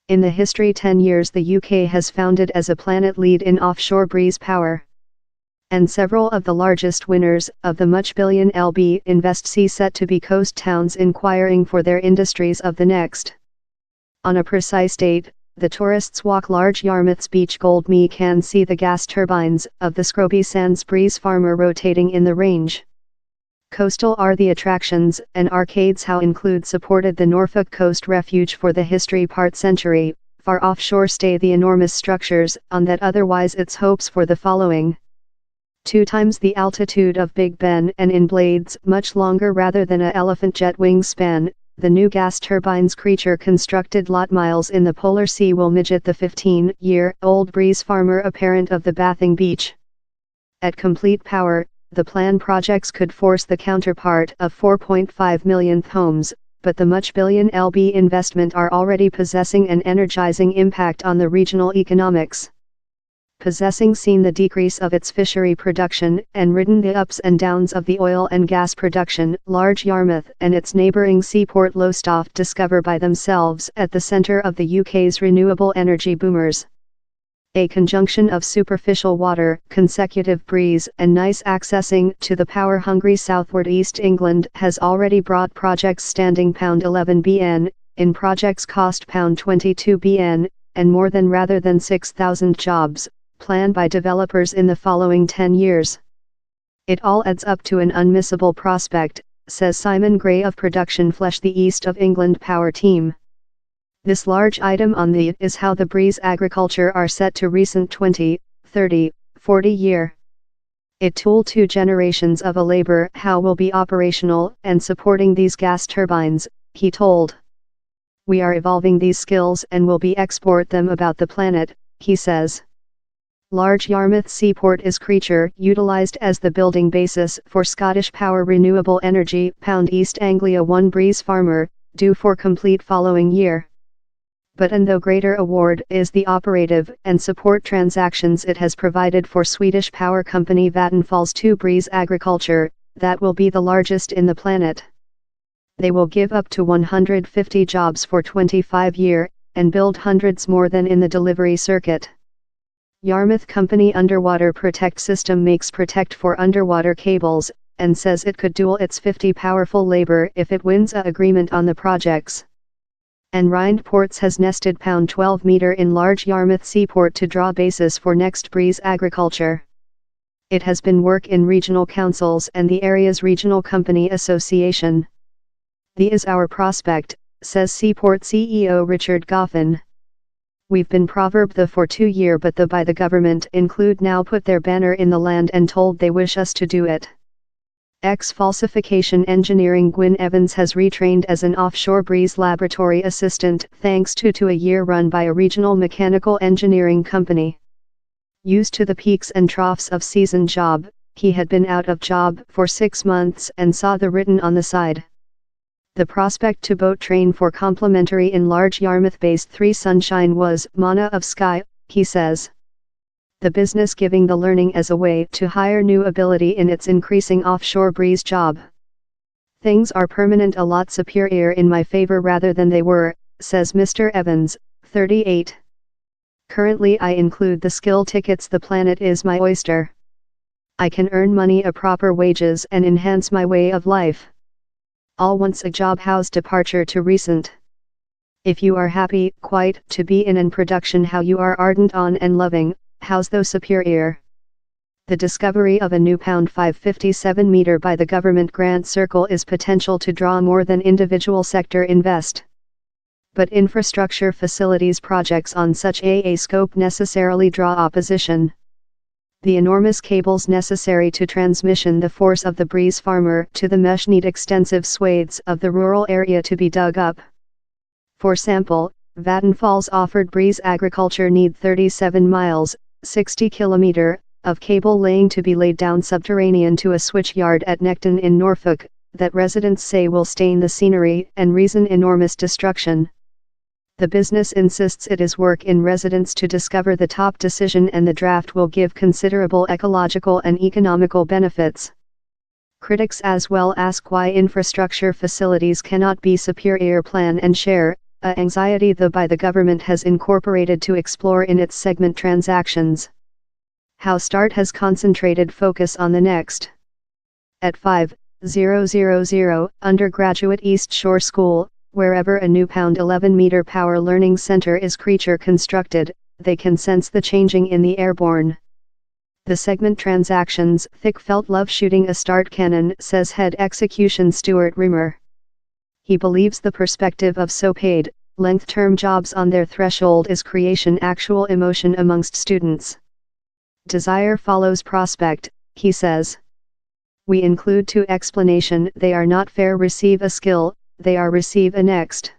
In the history 10 years the UK has founded as a planet lead in offshore breeze power. And several of the largest winners of the much billion LB Invest see set to be coast towns inquiring for their industries of the next. On a precise date, the tourists walk large Yarmouth's beach Gold Me can see the gas turbines of the Scroby Sands breeze farmer rotating in the range. Coastal are the attractions, and arcades how include supported the Norfolk Coast Refuge for the history part century. Far offshore stay the enormous structures on that otherwise its hopes for the following. 2 times the altitude of Big Ben and in blades much longer rather than a elephant jet wingspan. The new gas turbines creature constructed lot miles in the polar sea will midget the 15-year-old breeze farmer apparent of the bathing beach. At complete power, the plan projects could force the counterpart of 4.5 millionth homes, but the much billion LB investment are already possessing an energizing impact on the regional economics. Possessing seen the decrease of its fishery production and ridden the ups and downs of the oil and gas production, large Yarmouth and its neighbouring seaport Lowestoft discover by themselves at the centre of the UK's renewable energy boomers. A conjunction of superficial water, consecutive breeze and nice accessing to the power-hungry southward East England has already brought projects standing £11 bn, in projects cost £22 bn, and more than rather than 6,000 jobs, planned by developers in the following 10 years. It all adds up to an unmissable prospect, says Simon Gray of Production Flesh the East of England Power Team. This large item on the is how the breeze agriculture are set to recent 20, 30, 40 year. It tool 2 generations of a labor how will be operational and supporting these gas turbines, he told. We are evolving these skills and will be export them about the planet, he says. Large Yarmouth Seaport is creature utilised as the building basis for Scottish Power Renewable Energy Pound East Anglia 1 breeze farmer, due for complete following year. But and though greater award is the operative and support transactions it has provided for Swedish power company Vattenfall's 2 breeze agriculture, that will be the largest in the planet. They will give up to 150 jobs for 25 years, and build hundreds more than in the delivery circuit. Yarmouth Company Underwater Protect System makes protect for underwater cables, and says it could dual its 50 powerful labor if it wins a agreement on the projects. And Rind Ports has nested £12 meter in large Yarmouth Seaport to draw basis for next breeze agriculture. It has been work in regional councils and the area's regional company association. The is our prospect, says Seaport CEO Richard Goffin. We've been proverb the for 2 year but the by the government include now put their banner in the land and told they wish us to do it. Falsification engineering Gwyn Evans has retrained as an offshore breeze laboratory assistant thanks to a year run by a regional mechanical engineering company. Used to the peaks and troughs of season job, he had been out of job for 6 months and saw the written on the side. The prospect to boat train for complimentary in large Yarmouth-based 3 Sunshine was manna of sky, he says. The business giving the learning as a way to hire new ability in its increasing offshore breeze job. Things are permanent a lot superior in my favor rather than they were, says Mr. Evans, 38. Currently I include the skill tickets the planet is my oyster. I can earn money a proper wages and enhance my way of life. All wants a job how's departure to recent. If you are happy, quite, to be in an production how you are ardent on and loving, how's though superior. The discovery of a new £557 meter by the government grant circle is potential to draw more than individual sector invest. But infrastructure facilities projects on such a scope necessarily draw opposition. The enormous cables necessary to transmission the force of the breeze farmer to the mesh need extensive swathes of the rural area to be dug up. For sample, Vattenfall's offered breeze agriculture need 37 miles, 60 km, of cable laying to be laid down subterranean to a switch yard at Necton in Norfolk, that residents say will stain the scenery and reason enormous destruction. The business insists it is work in residence to discover the top decision and the draft will give considerable ecological and economical benefits. Critics as well ask why infrastructure facilities cannot be superior plan and share, A anxiety the by the government has incorporated to explore in its segment transactions. How START has concentrated focus on the next. At 5,000 undergraduate East Shore School, wherever a new £11-meter power learning center is creature constructed, they can sense the changing in the airborne. The segment transactions thick felt love shooting a START cannon, says head execution Stuart Rimmer. He believes the perspective of so paid, length-term jobs on their threshold is creation actual emotion amongst students. Desire follows prospect, he says. We include 2 explanation they are not fair receive a skill, they are receive a next.